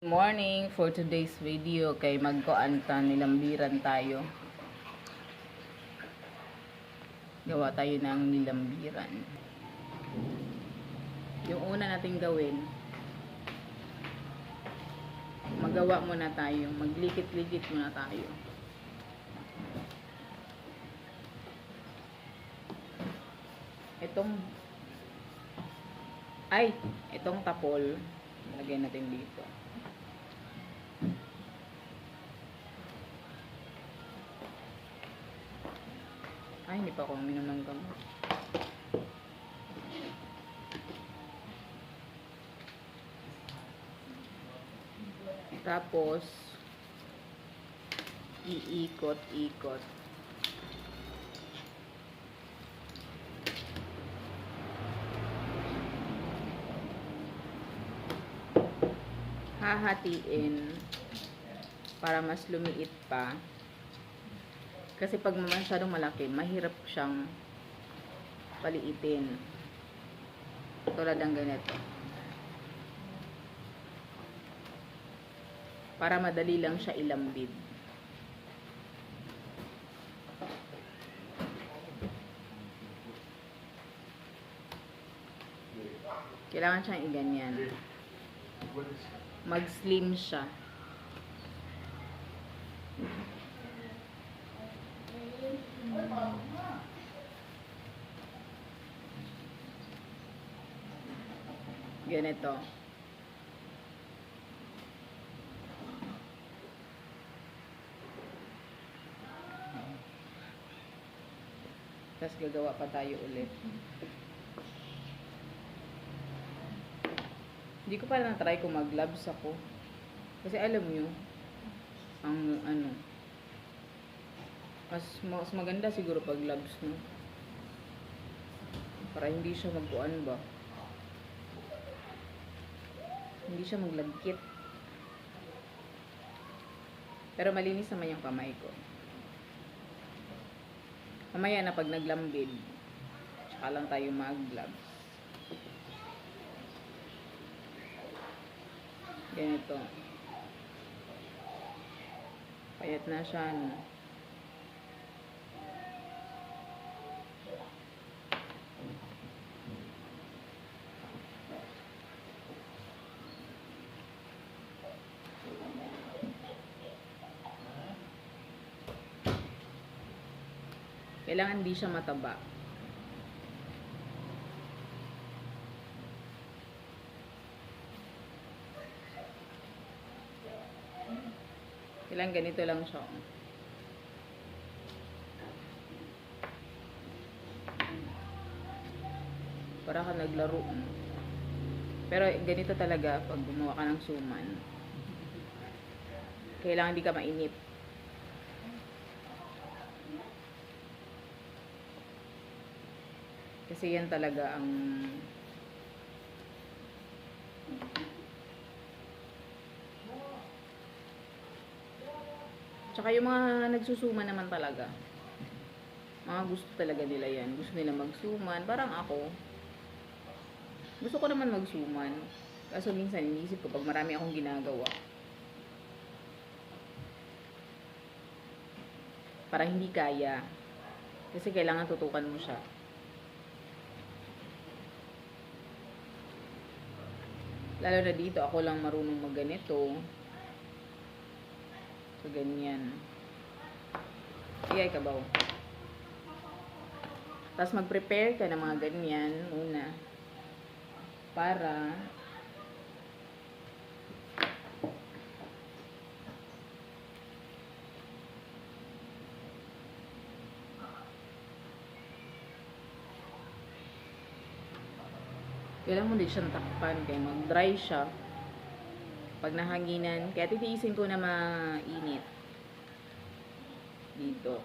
Morning for today's video kay magkuanta nilambiran tayo. Gawa tayo ng nilambiran. Yung una nating gawin, magawa muna tayo, maglikit-likit muna tayo. Itong tapol, lagyan natin dito. Hindi pa ako uminom ng gamot. Tapos, iikot-ikot. Hahatiin para mas lumiit pa. Kasi pag masyadong malaki, mahirap siyang paliitin. Tulad ng ganito. Para madali lang siya ilambid. Kailangan siyang iganyan. Mag-slim siya. Ganito. Tapos gagawa pa tayo ulit. Hindi ko pa na-try kung mag-gloves ako. Kasi alam nyo, mas maganda siguro pag gloves mo. Para hindi siya magkuan ba. Hindi siya maglagkit. Pero malinis naman yung kamay ko. Mamaya na pag naglambid, tsaka lang tayo mag-gloves. Ganito. Payat na siya, no? Kailangan hindi siya mataba. Kailangan ganito lang siya. Para ka naglaro. Pero ganito talaga pag gumawa ka ng suman. Kailangan hindi ka mainip. Kasi yan talaga ang tsaka yung mga nagsusuman naman talaga. Mga gusto talaga nila yan. Gusto nila magsuman. Parang ako. Gusto ko naman magsuman. Kaso minsan iniisip ko pag marami akong ginagawa. Para hindi kaya. Kasi kailangan tutukan mo siya. Lalo na dito, ako lang marunong magganito. So, ganyan. Iyay kabaw. Tapos, mag-prepare ka ng mga ganyan muna. Para kailangan mo din siyang takpan kaya mag-dry siya pag nahanginan. Kaya titiisin ko na mainit dito.